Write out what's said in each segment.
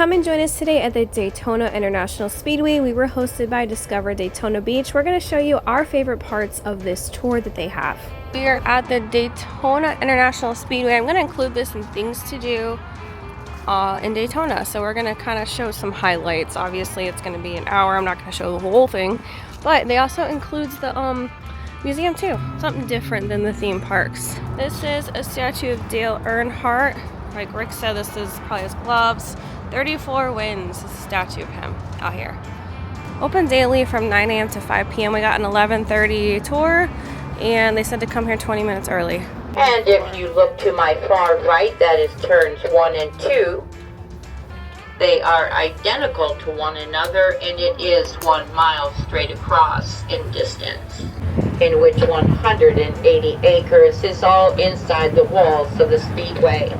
come and join us today at the Daytona International Speedway. We were hosted by Discover Daytona Beach. We're going to show you our favorite parts of this tour that they have. We are at the Daytona International Speedway. I'm going to include this in things to do in Daytona. So we're going to kind of show some highlights. Obviously, it's going to be an hour. I'm not going to show the whole thing. But they also includes the museum too. Something different than the theme parks. This is a statue of Dale Earnhardt. Like Rick said, this is probably his gloves. 34 wins. This is a statue of him out here. Open daily from 9 a.m. to 5 p.m. We got an 11:30 tour, and they said to come here 20 minutes early. And if you look to my far right, that is turns 1 and 2. They are identical to one another, and it is 1 mile straight across in distance, in which 180 acres is all inside the walls of the speedway.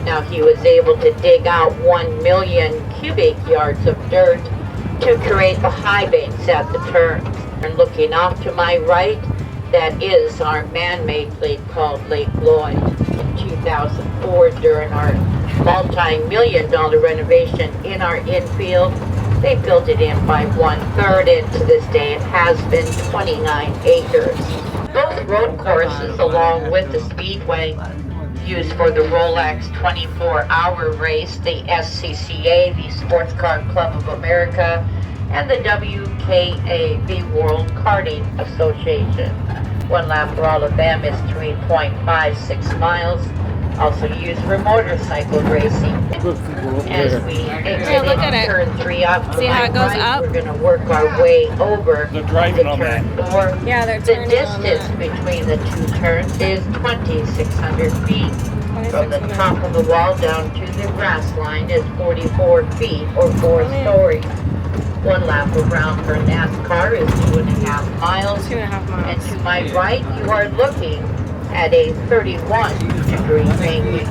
Now, he was able to dig out 1 million cubic yards of dirt to create the high banks at the turns. And looking off to my right, that is our man-made lake called Lake Lloyd. In 2004, during our multi-million-dollar renovation in our infield, they built it in by 1/3, and to this day it has been 29 acres. Both road courses, along with the speedway, used for the Rolex 24-hour race, the SCCA, the Sports Car Club of America, and the WKA, the World Karting Association. 1 lap for all of them is 3.56 miles. Also used for motorcycle racing. As we exit turn 3 up, see how it goes up? We're going to work our way over They're driving on turn that. 4. Yeah, they're The turning on distance that. between the two turns is 2,600 feet. From the top of the wall down to the grass line is 44 feet or 4 stories. 1 lap around for NASCAR is 2.5 miles. 2.5 miles. And to my right, you are looking at a 31-degree banking.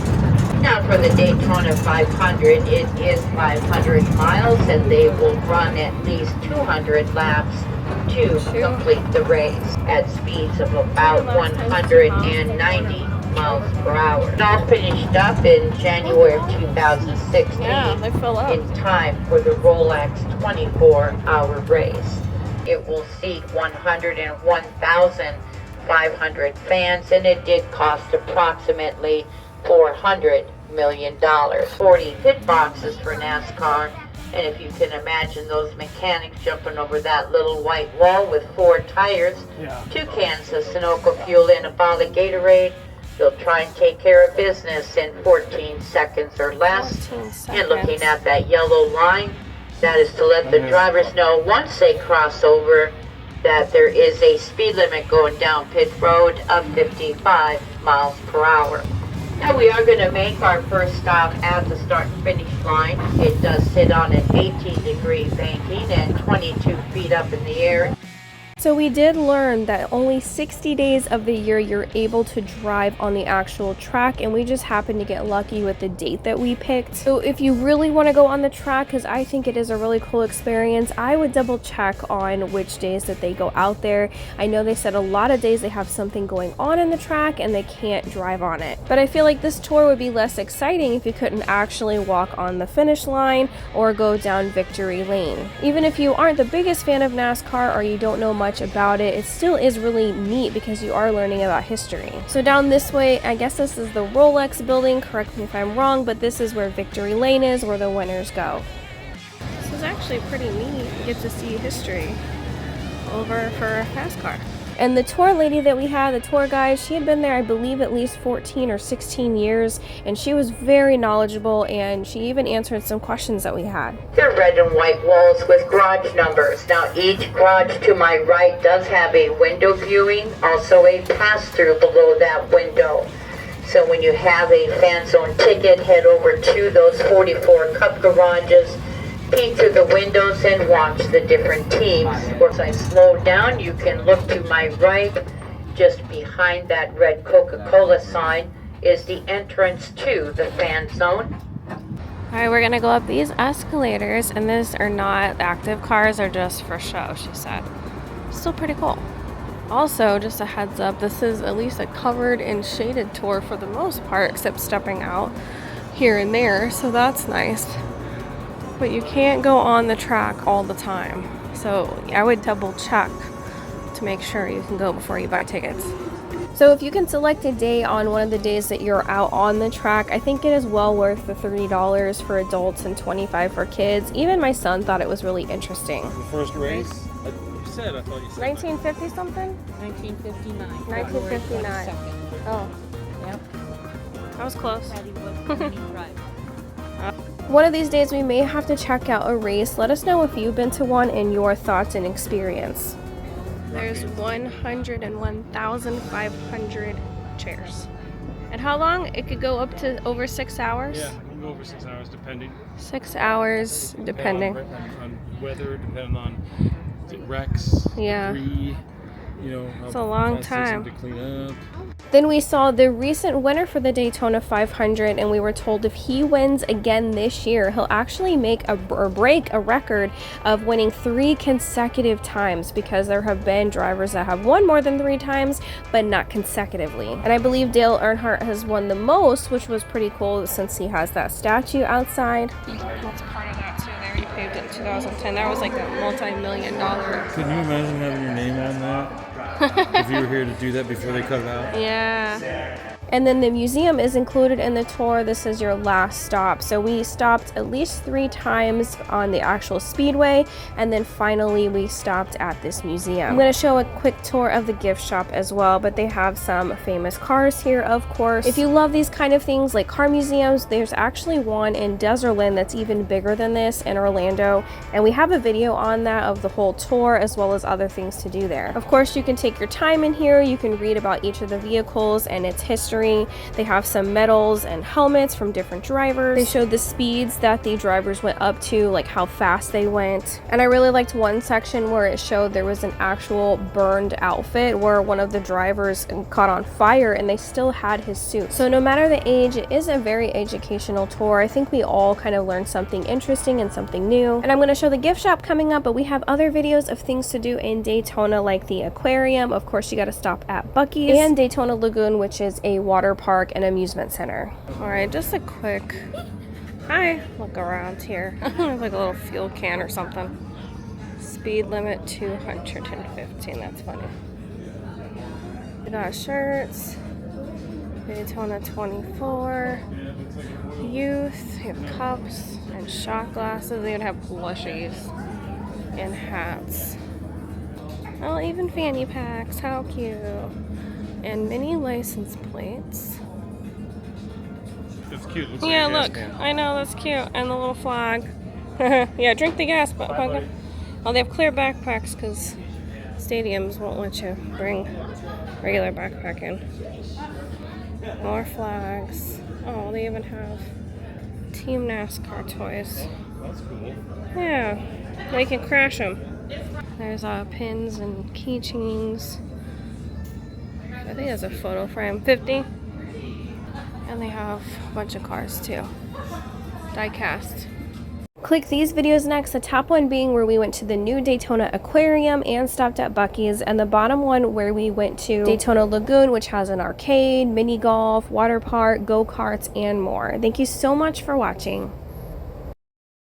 Now for the Daytona 500, it is 500 miles, and they will run at least 200 laps to complete the race at speeds of about 190 miles per hour. It all finished up in January of 2016 they fill up. in time for the Rolex 24-hour race. It will seat 101,500 fans, and it did cost approximately $400 million. 40 pit boxes for NASCAR, and if you can imagine those mechanics jumping over that little white wall with 4 tires, 2 cans of Sunoco fuel, and a bottle of Gatorade, they'll try and take care of business in 14 seconds or less. 14 seconds. And looking at that yellow line, that is to let the drivers know once they cross over that there is a speed limit going down pit road of 55 miles per hour. Now we are going to make our first stop at the start and finish line. It does sit on an 18-degree banking and 22 feet up in the air. So we did learn that only 60 days of the year you're able to drive on the actual track, and we just happened to get lucky with the date that we picked. So if you really want to go on the track, because I think it is a really cool experience, I would double check on which days that they go out there. I know they said a lot of days they have something going on in the track and they can't drive on it. But I feel like this tour would be less exciting if you couldn't actually walk on the finish line or go down victory lane. Even if you aren't the biggest fan of NASCAR or you don't know much about it, it still is really neat because you are learning about history. So down this way, I guess this is the Rolex building, correct me if I'm wrong, but this is where victory lane is, where the winners go. This is actually pretty neat. You get to see history over for a fast car. And the tour lady that we had, the tour guide, she had been there, I believe, at least 14 or 16 years, and she was very knowledgeable, and she even answered some questions that we had. They're red and white walls with garage numbers. Now each garage to my right does have a window viewing, also a pass-through below that window. So when you have a fan zone ticket, head over to those 44 cup garages, peek through the windows and watch the different teams. Once I slow down, you can look to my right. Just behind that red Coca-Cola sign is the entrance to the fan zone. Alright, we're gonna go up these escalators, and these are not active cars, they're just for show, she said. Still pretty cool. Also, just a heads up, this is at least a covered and shaded tour for the most part, except stepping out here and there, so that's nice. but you can't go on the track all the time. So I would double check to make sure you can go before you buy tickets. So if you can select a day on one of the days that you're out on the track, I think it is well worth the $30 for adults and $25 for kids. Even my son thought it was really interesting. The first race? I thought you said 1950 something? 1959. 1959. Oh. Yep. That was close. Patty was right. One of these days we may have to check out a race. Let us know if you've been to one and your thoughts and experience. There's 101,500 chairs. And how long? It could go up to over 6 hours? Yeah, it can go over 6 hours depending. 6 hours depending. On weather, depending on wrecks, Yeah. debris, you know, how It's a long fast it takes them time. to clean up. Then we saw the recent winner for the Daytona 500, and we were told if he wins again this year, he'll actually make or break a record of winning 3 consecutive times, because there have been drivers that have won more than 3 times, but not consecutively. And I believe Dale Earnhardt has won the most, which was pretty cool since he has that statue outside. That's part of that too. There, he paved it in 2010. That was like a multi-million-dollar. Can you imagine having your name on that? If you were here to do that before they cut it out? Yeah. And then the museum is included in the tour. This is your last stop. So we stopped at least 3 times on the actual speedway, and then finally we stopped at this museum. I'm going to show a quick tour of the gift shop as well, but they have some famous cars here, of course. If you love these kind of things like car museums, there's actually one in Desertland that's even bigger than this in Orlando, and we have a video on that of the whole tour as well as other things to do there. Of course, you can take your time in here. You can read about each of the vehicles and its history. They have some medals and helmets from different drivers. They showed the speeds that the drivers went up to, like how fast they went. And I really liked one section where it showed there was an actual burned outfit where one of the drivers caught on fire and they still had his suit. So no matter the age, it is a very educational tour. I think we all kind of learned something interesting and something new. And I'm going to show the gift shop coming up, but we have other videos of things to do in Daytona, like the aquarium. Of course, you got to stop at Bucee, and Daytona Lagoon, which is a water park and amusement center. All right, just a quick look around here. Like a little fuel can or something. Speed limit 215. That's funny. We got shirts. Daytona 24. Youth. They have cups and shot glasses. They even have plushies and hats. Oh, even fanny packs. How cute. And mini license plates. That's cute. Looks Yeah, like a gas look. can. I know, that's cute. And the little flag. Yeah, drink the gas. But oh, they have clear backpacks because stadiums won't let you bring regular backpack in. More flags. Oh, they even have Team NASCAR toys. That's cool. Yeah, they can crash them. There's pins and keychains. I think there's a photo frame. 50. And they have a bunch of cars too. Die cast. Click these videos next, the top one being where we went to the new Daytona Aquarium and stopped at Buc-ee's, and the bottom one where we went to Daytona Lagoon, which has an arcade, mini golf, water park, go-karts, and more. Thank you so much for watching.